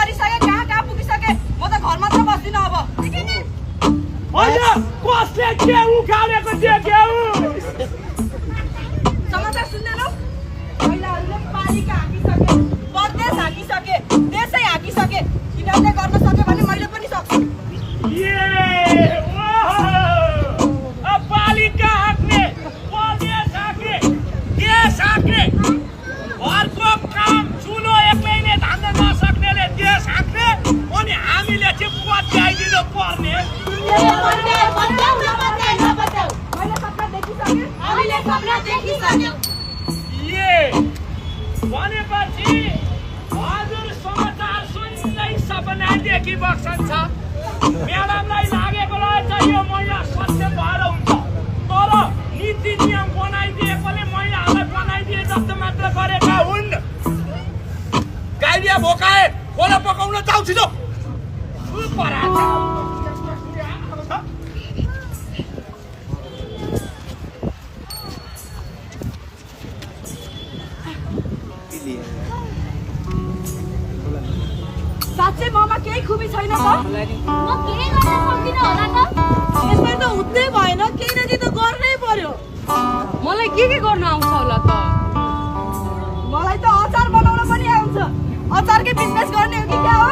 गरिसके कहाँ पुगिसके म त घर मात्र बस्दिन अब होइन कसले के उखालेको देख्यौ समाचार सुन्दैनौ महिलाहरूले पालिका हाकिसके प्रदेश हाकिसके देशै हाकिसके यिनीहरूले गर्न सक्यो भने मैले पनि सक्छु पालिका हाक्ने प्रदेश हाक्ने देश हाक्ने घरको काम चुलो एक्लैले धान्न नसक्नेले देश हाक्ने अनि हामीले चाहिँ पत्याइदिनु पर्ने भनेपछि हजुर समाचार सुन्दै सपना देखिबस्छ म्याडमलाई लागेको रहेछ यो महिला सत्य भएर हुन्छ तर नीति नियम बनाइदिएकोले महिलाहरूलाई बनाइदिए जस्तो मात्र गरेका हुन् गाइडिया भोकाए खोला पकाउन जाऊ छिटो साँच्चै ममा केही खुबी छैन त म केही गर्न सक्दिनँ होला त यसमा त हुँदै भएन केही न केही त गर्नै पर्यो मलाई के गर्न आउँछ होला त मलाई त अचार बनाउन पनि आउँछ अचारकै बिजनेस गर्ने हो कि क्या हो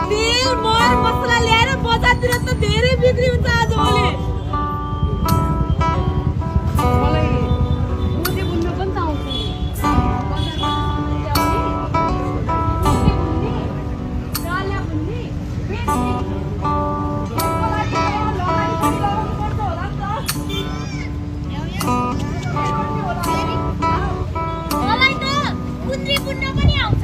तेल मर मसला ल्याएर बजारतिर त धेरै बिक्री हुन्छ आजभोलि मलाई रोटी बुन्न पनि त आउँछ मलाई त कुन्द्री बुन्न पनि आउँछ